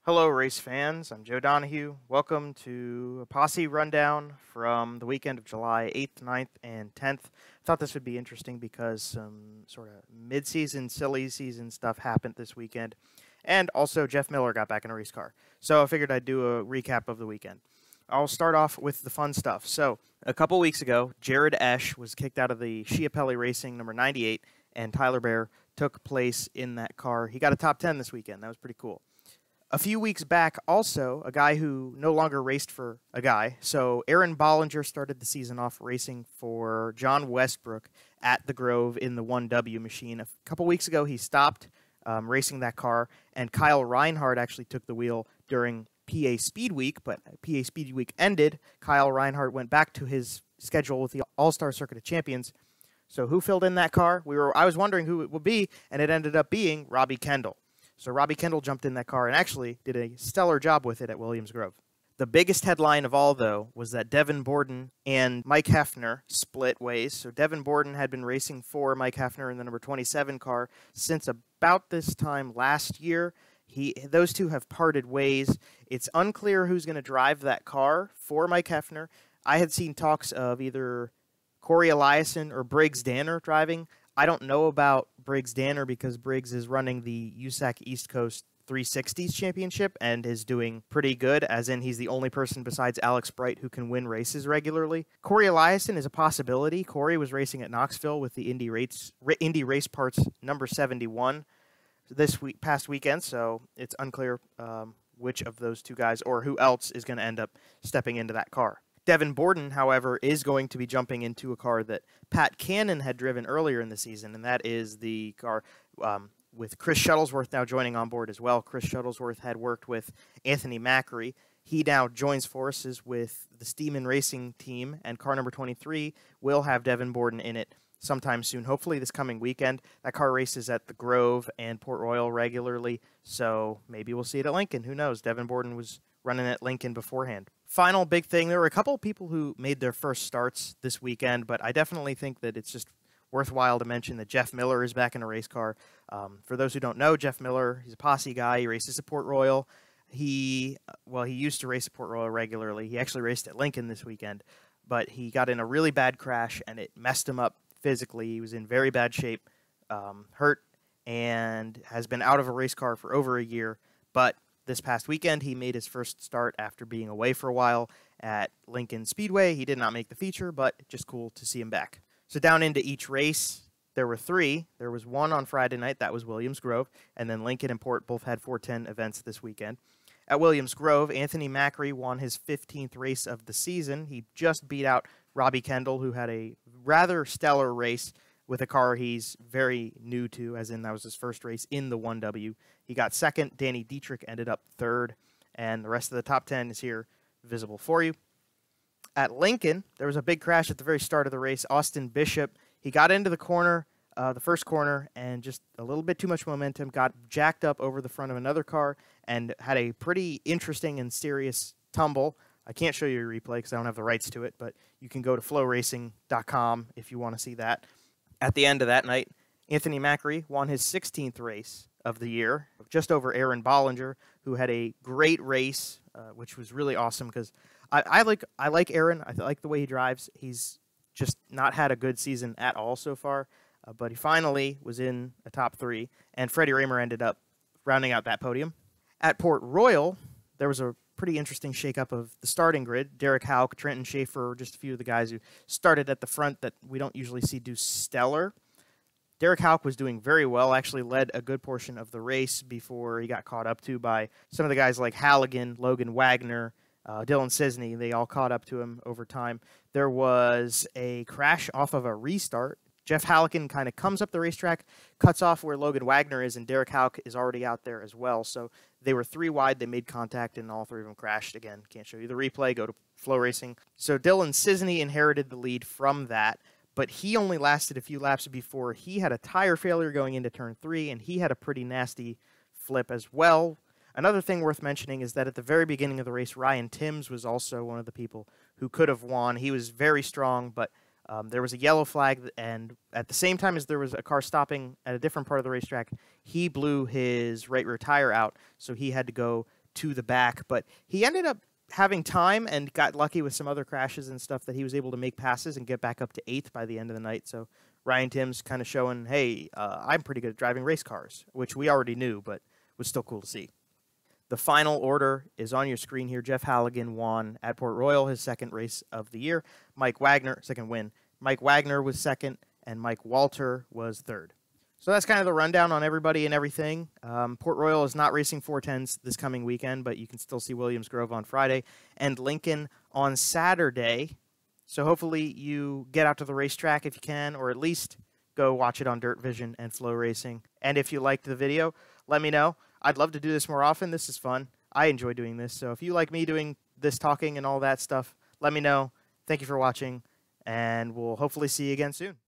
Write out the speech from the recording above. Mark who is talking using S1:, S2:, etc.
S1: Hello, race fans. I'm Joe Donahue. Welcome to a Posse rundown from the weekend of July 8th, 9th, and 10th. I thought this would be interesting because some sort of mid-season, silly season stuff happened this weekend. And also, Jeff Miller got back in a race car. So I figured I'd do a recap of the weekend. I'll start off with the fun stuff. So a couple weeks ago, Jared Esch was kicked out of the Schiappelli Racing number 98, and Tyler Bear took place in that car. He got a top 10 this weekend. That was pretty cool. A few weeks back, also, a guy who no longer raced for a guy. So Aaron Bollinger started the season off racing for John Westbrook at the Grove in the 1W machine. A couple weeks ago, he stopped racing that car, and Kyle Reinhardt actually took the wheel during PA Speed Week, but PA Speed Week ended. Kyle Reinhardt went back to his schedule with the All-Star Circuit of Champions. So who filled in that car? I was wondering who it would be, and it ended up being Robbie Kendall. So Robbie Kendall jumped in that car and actually did a stellar job with it at Selinsgrove. The biggest headline of all, though, was that Devin Borden and Mike Hefner split ways. So Devin Borden had been racing for Mike Hefner in the number 27 car since about this time last year. Those two have parted ways. It's unclear who's going to drive that car for Mike Hefner. I had seen talks of either Corey Eliason or Briggs Danner driving. I don't know about Briggs Danner because Briggs is running the USAC East Coast 360s championship and is doing pretty good, as in he's the only person besides Alex Bright who can win races regularly. Corey Eliason is a possibility. Corey was racing at Knoxville with the Indy Race Parts number 71 past weekend, so it's unclear which of those two guys or who else is going to end up stepping into that car. Devin Borden, however, is going to be jumping into a car that Pat Cannon had driven earlier in the season, and that is the car with Chris Shuttlesworth now joining on board as well. Chris Shuttlesworth had worked with Anthony Macri. He now joins forces with the Steeman Racing team, and car number 23 will have Devin Borden in it sometime soon, hopefully this coming weekend. That car races at the Grove and Port Royal regularly, so maybe we'll see it at Lincoln. Who knows? Devin Borden was running at Lincoln beforehand. Final big thing, there were a couple of people who made their first starts this weekend, but I definitely think that it's just worthwhile to mention that Jeff Miller is back in a race car. For those who don't know, Jeff Miller, he's a Posse guy. He races at Port Royal. He used to race at Port Royal regularly. He actually raced at Lincoln this weekend, but he got in a really bad crash, and it messed him up physically. He was in very bad shape, hurt, and has been out of a race car for over a year, but this past weekend, he made his first start after being away for a while at Lincoln Speedway. He did not make the feature, but just cool to see him back. So down into each race, there were three. There was one on Friday night. That was Williams-Grove. And then Lincoln and Port both had 410 events this weekend. At Williams-Grove, Anthony Macri won his 15th race of the season. He just beat out Robbie Kendall, who had a rather stellar race with a car he's very new to, as in that was his first race in the 1W. He got second. Danny Dietrich ended up third, and the rest of the top 10 is here visible for you. At Lincoln, there was a big crash at the very start of the race. Austin Bishop, he got into the corner, the first corner, and just a little bit too much momentum, got jacked up over the front of another car, and had a pretty interesting and serious tumble. I can't show you a replay because I don't have the rights to it, but you can go to flowracing.com if you want to see that. At the end of that night, Anthony Macri won his 16th race of the year, just over Aaron Bollinger, who had a great race, which was really awesome because I like Aaron. I like the way he drives. He's just not had a good season at all so far, but he finally was in a top three, and Freddie Raymer ended up rounding out that podium. At Port Royal, there was a pretty interesting shakeup of the starting grid. Derek Hauk, Trenton Schaefer, just a few of the guys who started at the front that we don't usually see do stellar. Derek Hauk was doing very well, actually led a good portion of the race before he got caught up to by some of the guys like Halligan, Logan Wagner, Dylan Cisney. They all caught up to him over time. There was a crash off of a restart. Jeff Halligan kind of comes up the racetrack, cuts off where Logan Wagner is, and Derek Hauk is already out there as well. So they were three wide. They made contact, and all three of them crashed. Again, can't show you the replay. Go to Flow Racing. So Dylan Cisney inherited the lead from that, but he only lasted a few laps before he had a tire failure going into turn 3, and he had a pretty nasty flip as well. Another thing worth mentioning is that at the very beginning of the race, Ryan Timms was also one of the people who could have won. He was very strong, but there was a yellow flag, and at the same time as there was a car stopping at a different part of the racetrack, he blew his right rear tire out, so he had to go to the back, but he ended up having time and got lucky with some other crashes and stuff that he was able to make passes and get back up to 8th by the end of the night. So Ryan Timms kind of showing, hey, I'm pretty good at driving race cars, which we already knew, but was still cool to see. The final order is on your screen here. Jeff Halligan won at Port Royal, his second race of the year. Mike Wagner, second win. Mike Wagner was second, and Mike Walter was third. So that's kind of the rundown on everybody and everything. Port Royal is not racing 410s this coming weekend, but you can still see Williamsgrove on Friday and Lincoln on Saturday. So hopefully you get out to the racetrack if you can, or at least go watch it on Dirt Vision and Flow Racing. And if you liked the video, let me know. I'd love to do this more often. This is fun. I enjoy doing this. So if you like me doing this talking and all that stuff, let me know. Thank you for watching, and we'll hopefully see you again soon.